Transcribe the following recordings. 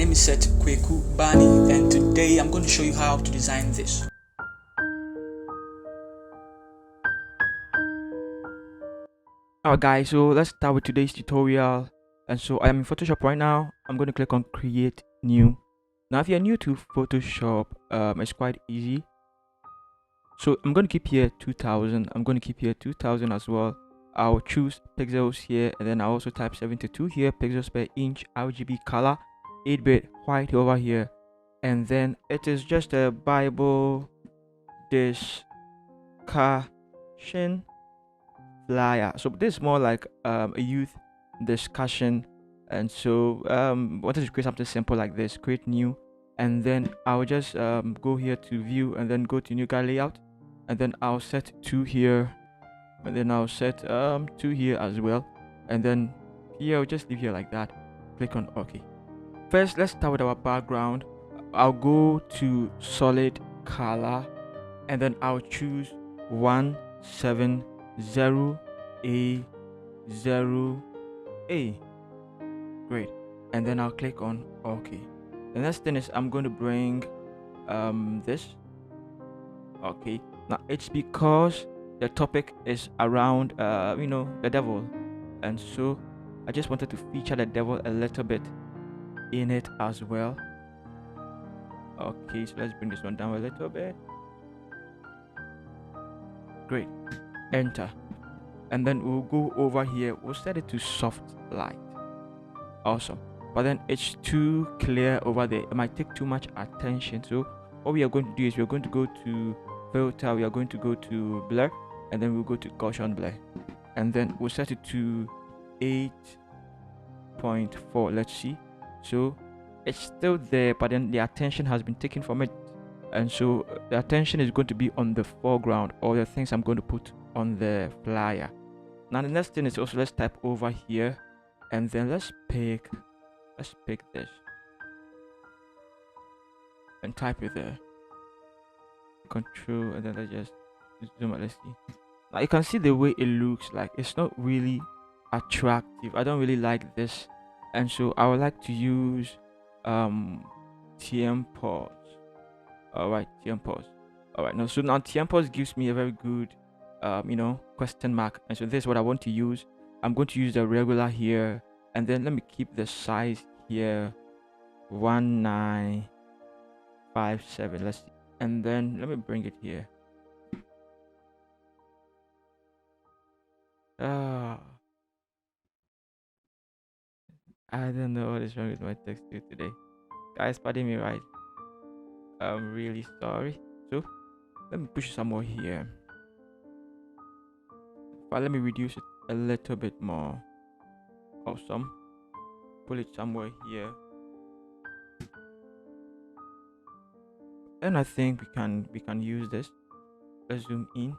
name is Seth Kweku Bani, and today I'm going to show you how to design this. Alright guys, so let's start with today's tutorial. And so I am in Photoshop right now. I'm going to click on create new. Now if you're new to Photoshop, it's quite easy. So I'm going to keep here 2000. I'm going to keep here 2000 as well. I'll choose pixels here, and then I'll also type 72 here, pixels per inch, RGB color, 8-bit white over here. And then it is just a Bible discussion flyer. So this is more like a youth discussion. And so wanted to create something simple like this, create new, and then I'll just go here to view, and then go to new guide layout, and then I'll set 2 here, and then I'll set 2 here as well, and then here I'll just leave here like that. Click on OK. First, let's start with our background. I'll go to solid color, and then I'll choose 170A0A. Great. And then I'll click on OK. The next thing is I'm going to bring this. Okay. Now it's because the topic is around the devil, and so I just wanted to feature the devil a little bit in it as well. Okay, so let's bring this one down a little bit. Great. Enter. And then we'll go over here, we'll set it to soft light. Awesome. But then it's too clear over there, it might take too much attention. So what we are going to do is we're going to go to filter, we are going to go to blur, and then we'll go to Gaussian blur, and then we'll set it to 8.4. let's see. So it's still there, but then the attention has been taken from it, and so the attention is going to be on the foreground, or the things I'm going to put on the flyer. Now the next thing is also, let's type over here, and then let's pick this and type it there. Control, and then let's just zoom out. Let's see. Now you can see the way it looks like. It's not really attractive. I don't really like this, and so I would like to use TM pause. Alright, TM pause. Alright, now so now TM pause gives me a very good question mark, and so this is what I want to use. I'm going to use the regular here, and then let me keep the size here 1957. Let's see. And then let me bring it here. I don't know what is wrong with my text today, guys. Pardon me, right? I'm really sorry. So let me push some more here, but let me reduce it a little bit more. Awesome. Pull it somewhere here, and I think we can use this. Let's zoom in.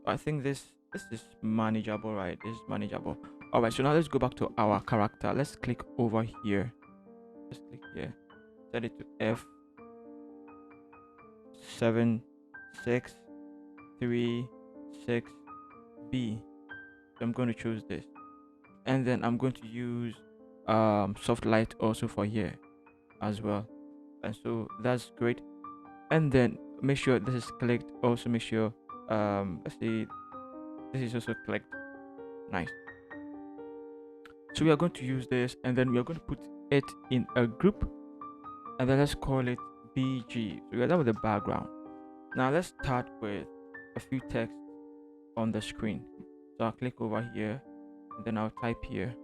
I think this is manageable, right? This is manageable. All right, so now let's go back to our character. Let's click over here. Let's click here, set it to F76336B. So I'm going to choose this, and then I'm going to use soft light also for here as well, and so that's great. And then make sure this is clicked. Also make sure let's see, this is also clicked. Nice. So we are going to use this, and then we are going to put it in a group, and then let's call it BG. So we are done with the background. Now let's start with a few text on the screen. So I'll click over here, and then I'll type here.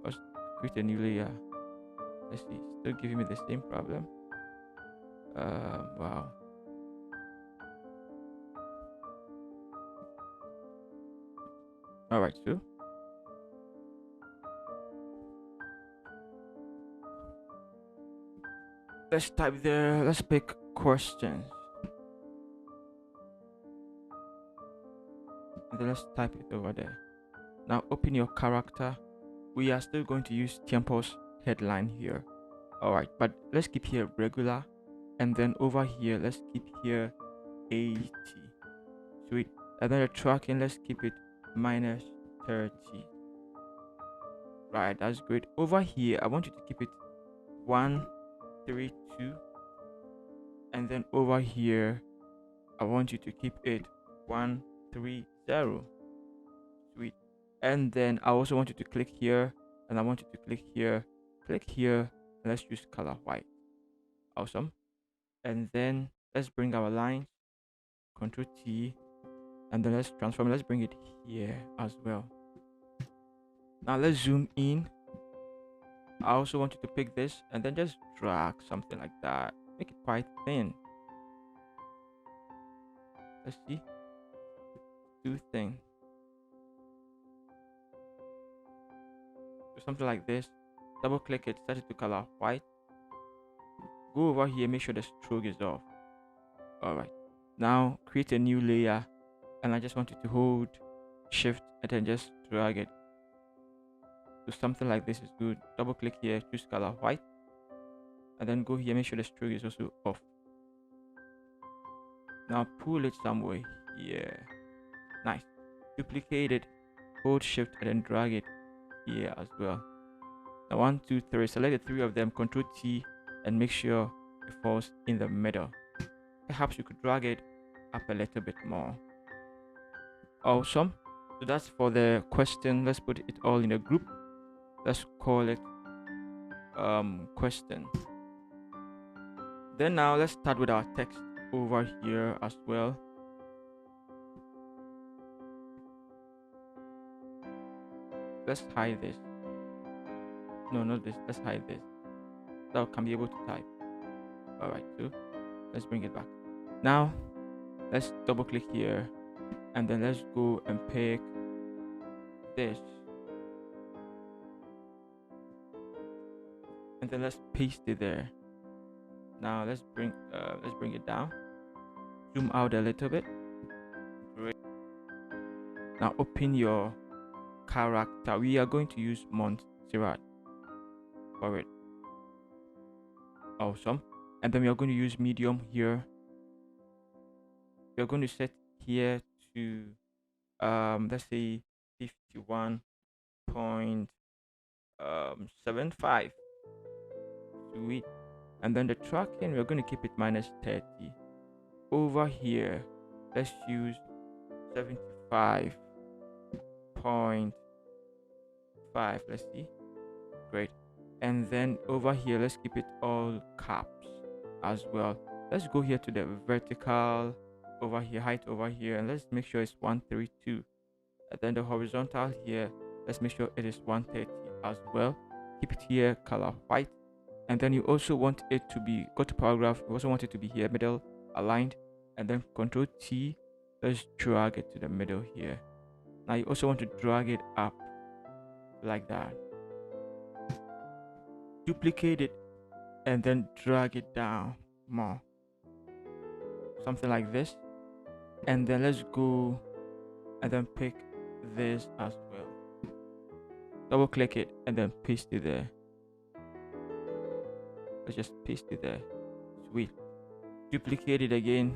Let's create a new layer. Let's see, still giving me the same problem. Wow. All right, so let's type there. Let's pick questions, and then let's type it over there. Now open your character. We are still going to use Tiempo's headline here. All right, but let's keep here regular, and then over here let's keep here 80. Sweet. And then the tracking, let's keep it -30. Right, that's great. Over here, I want you to keep it 132, and then over here, I want you to keep it 130. Sweet. And then I also want you to click here, and I want you to click here, and let's use color white. Awesome. And then let's bring our lines, Control T, and then let's transform. Let's bring it here as well. Now let's zoom in. I also want you to pick this and then just drag something like that. Make it quite thin. Let's see. Too thin. So something like this. Double click it, set it to color white. Go over here, make sure the stroke is off. Alright. Now create a new layer, and I just want you to hold shift and then just drag it. So something like this is good. Double click here, choose color white, and then go here, make sure the stroke is also off. Now pull it somewhere here. Nice. Duplicate it, hold shift and then drag it here as well. Now 1, 2, 3. Select the three of them, Control T, and make sure it falls in the middle. Perhaps you could drag it up a little bit more. Awesome. So that's for the question. Let's put it all in a group. Let's call it question. Then now let's start with our text over here as well. Let's hide this. No, not this. Let's hide this. That can be able to type. Alright, so let's bring it back. Now let's double click here, and then let's go and pick this, and then let's paste it there. Now let's bring it down, zoom out a little bit. Great. Now open your character. We are going to use Montserrat for it. Awesome. And then we are going to use medium here. We are going to set here to let's say 51.75. Sweet. And then the tracking, we're going to keep it -30. Over here, let's use 75.5. Let's see. Great. And then over here, let's keep it all caps as well. Let's go here to the vertical over here, height over here, and let's make sure it's 132. And then the horizontal here, let's make sure it is 130 as well. Keep it here, color white. And then you also want it to be, go to paragraph, you also want it to be here, middle aligned, and then Control T, let's drag it to the middle here. Now you also want to drag it up like that. Duplicate it and then drag it down more. Something like this. And then let's go and then pick this as well. Double click it and then paste it there. Let's just paste it there. Sweet. Duplicate it again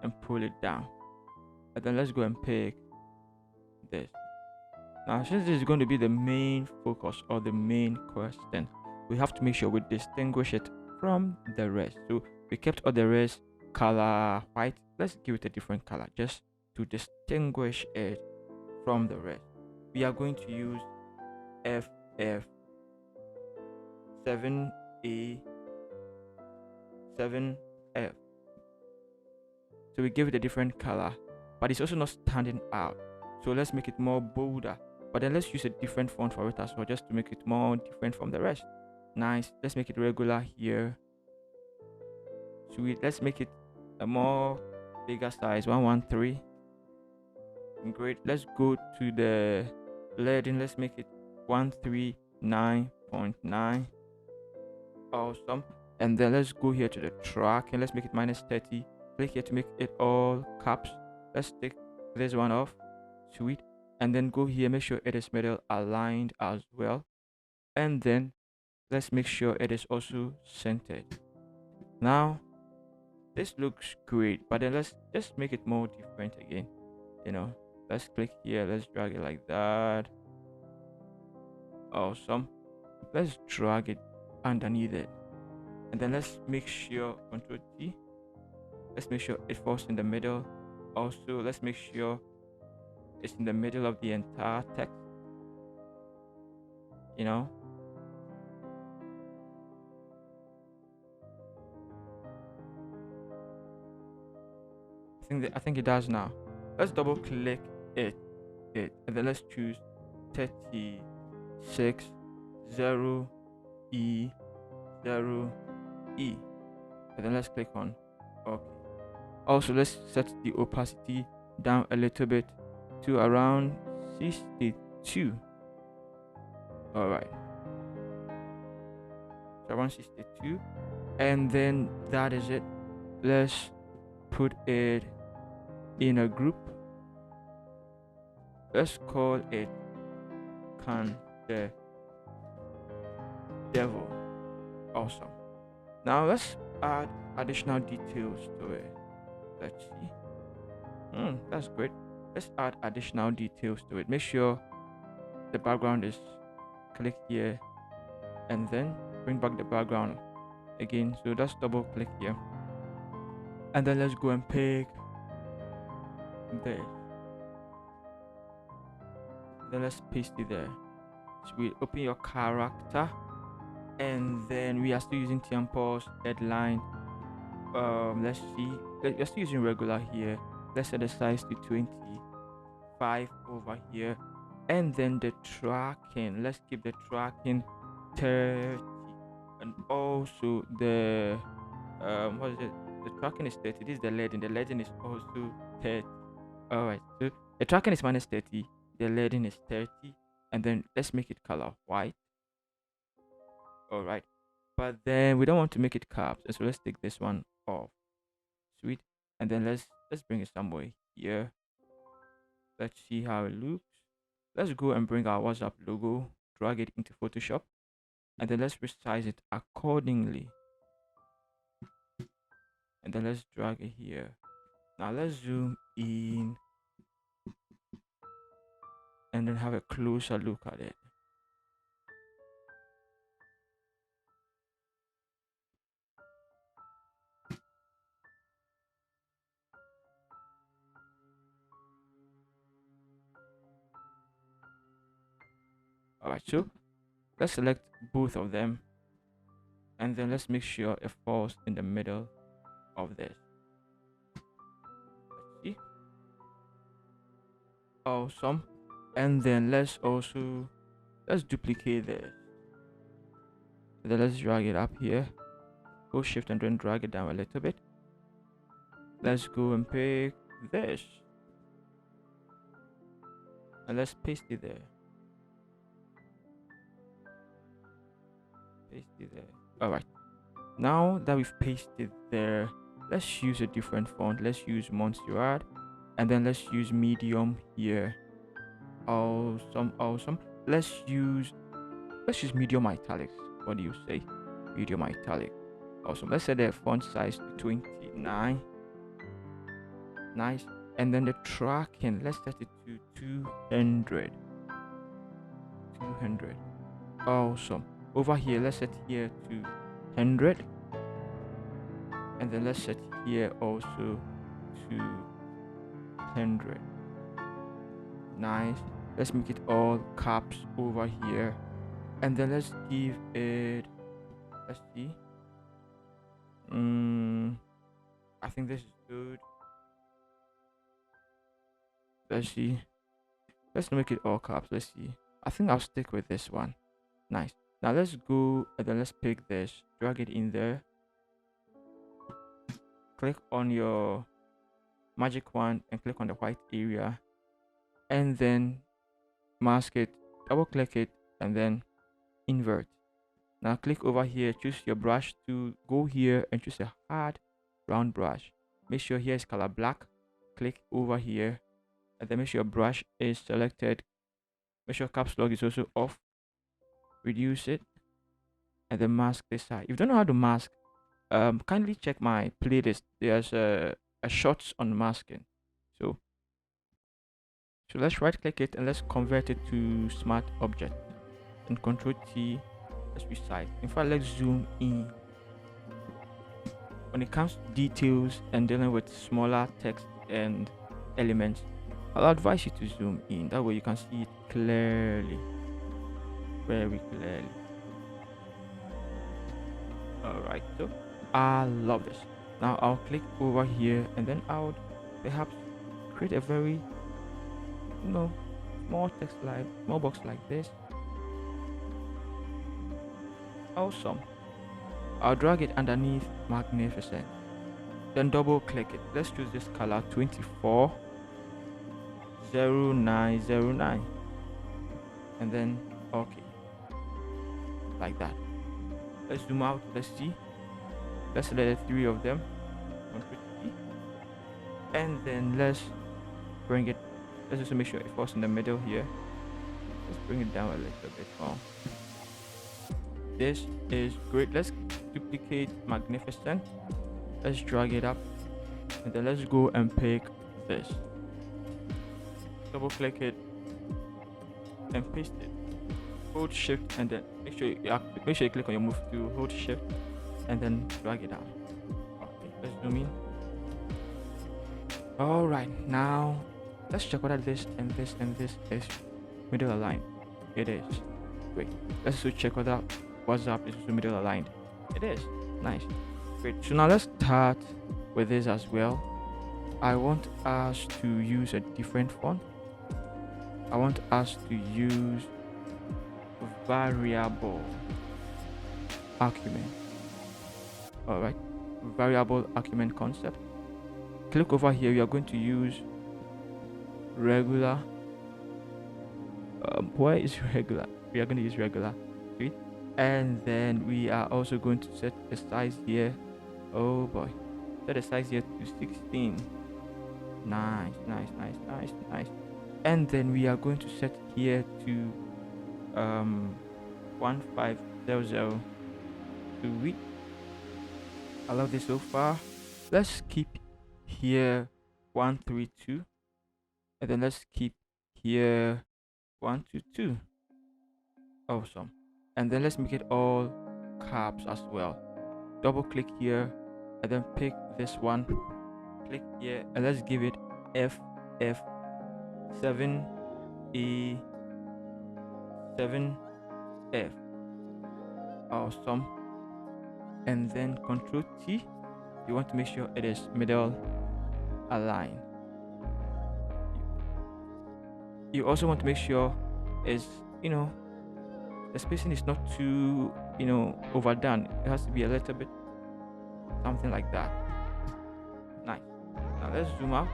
and pull it down. And then let's go and pick this. Now, since this is going to be the main focus or the main question, we have to make sure we distinguish it from the rest. So we kept all the rest color white. Let's give it a different color just to distinguish it from the rest. We are going to use FF7A7F. So we give it a different color, but it's also not standing out. So let's make it more bolder. But then let's use a different font for it as well, just to make it more different from the rest. Nice. Let's make it regular here. Sweet. Let's make it a more bigger size, 113. Great. Let's go to the leading. Let's make it 139.9. Awesome. And then let's go here to the track and let's make it -30. Click here to make it all caps. Let's take this one off. Sweet. And then go here, make sure it is middle aligned as well. And then let's make sure it is also centered. Now this looks great, but then let's just make it more different again. Let's click here, let's drag it like that. Awesome. Let's drag it underneath it, and then let's make sure Control T. Let's make sure it falls in the middle. Also, let's make sure it's in the middle of the entire text. You know, I think it does now. Let's double click it, and then let's choose 36 0 E 0 E, and then let's click on OK. Also, let's set the opacity down a little bit to around 62. All right, so around 62, and then that is it. Let's put it in a group. Let's call it Can the Devil. Awesome. Now let's add additional details to it. Let's see. That's great. Let's add additional details to it. Make sure the background is click here, and then bring back the background again. So let's double click here, and then let's go and pick this. Then let's paste it there. So we open your character, and then we are still using tempos, headline. Let's see. We're still using regular here. Let's set the size to 25 over here, and then the tracking. Let's keep the tracking 30, and also the what is it? The tracking is 30. This is the leading. The leading is also 30. All right. So the tracking is minus 30. The leading is 30, and then let's make it color white. All right, but then we don't want to make it caps, so let's take this one off. Sweet. And then let's bring it somewhere here. Let's see how it looks. Let's go and bring our WhatsApp logo, drag it into Photoshop, and then let's resize it accordingly, and then let's drag it here. Now let's zoom in and then have a closer look at it. All right, so let's select both of them, and then let's make sure it falls in the middle of this. Let's see. Awesome. And then let's duplicate this. Then let's drag it up here. Go shift and then drag it down a little bit. Let's go and pick this, and let's paste it there. Paste it there. All right, now that we've pasted there, let's use a different font. Let's use Montserrat, and then let's use medium here. Awesome. Let's use medium italics. What do you say? Medium italic. Awesome. Let's set the font size to 29. Nice. And then the tracking, let's set it to 200. Awesome. Over here, let's set here to 100, and then let's set here also to 100. Nice. Let's make it all caps over here, and then let's give it, let's see, I think this is good. Let's see, let's make it all caps. Let's see, I think I'll stick with this one. Nice. Now let's go and then let's pick this, drag it in there, click on your magic wand and click on the white area, and then mask it, double click it, and then invert. Now click over here, choose your brush to go here and choose a hard round brush. Make sure here is color black. Click over here, and then make sure your brush is selected. Make sure caps lock is also off. Reduce it, and then mask this side. If you don't know how to mask, kindly check my playlist. There's a shots on masking. So let's right click it and let's convert it to smart object. and Control T. Let's resize. In fact, let's zoom in. When it comes to details and dealing with smaller text and elements, I'll advise you to zoom in. That way you can see it clearly, very clearly. Alright, so I love this. Now I'll click over here and then I'll perhaps create a very small text like small box like this. Awesome. I'll drag it underneath magnificent, then double click it. Let's choose this color 240909 and then okay, like that. Let's zoom out. Let's see. Let's select the 3 of them, and then let's bring it. Let's just make sure it falls in the middle here. Let's bring it down a little bit more. This is great. Let's duplicate magnificent. Let's drag it up, and then let's go and pick this. Double click it and paste it. Hold shift and then make sure you click on your move to hold shift and then drag it down. Okay, let's zoom in. All right, now let's check whether this and this and this is middle aligned. It is. Great. Let's also check whether WhatsApp is also middle aligned. It is. Nice. Great. So now let's start with this as well. I want us to use a different font. I want us to use variable argument. All right, variable argument concept. Click over here. We are going to use regular. Where is regular? We are going to use regular. Right? And then we are also going to set the size here. Oh boy, set the size here to 16. Nice. And then we are going to set here to 1500 to width. I love this so far. Let's keep here 132, and then let's keep here 122. Awesome. And then let's make it all caps as well. Double click here and then pick this one, click here, and let's give it FF7A7F. Awesome. And then Control T. You want to make sure it is middle aligned. You also want to make sure is the spacing is not too overdone. It has to be a little bit something like that. Nice. Now let's zoom out,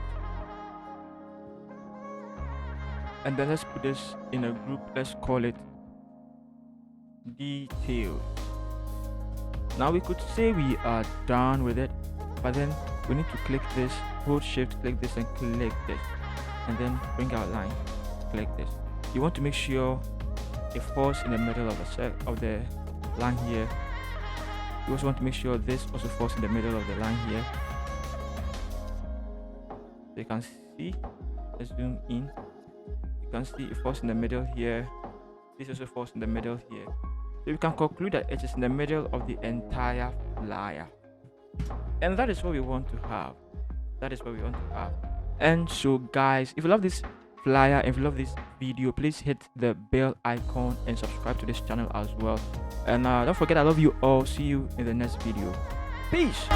and then let's put this in a group. Let's call it details. Now we could say we are done with it, but then we need to click this, hold shift, click this, and click this, and then bring out line, click this. You want to make sure it falls in the middle of the line here. You also want to make sure this also falls in the middle of the line here. So you can see, let's zoom in. You can see it falls in the middle here. This also falls in the middle here. So you can conclude that it is in the middle of the entire flyer. And that is what we want to have. And so guys, if you love this flyer, if you love this video, please hit the bell icon and subscribe to this channel as well. And don't forget, I love you all. See you in the next video. Peace.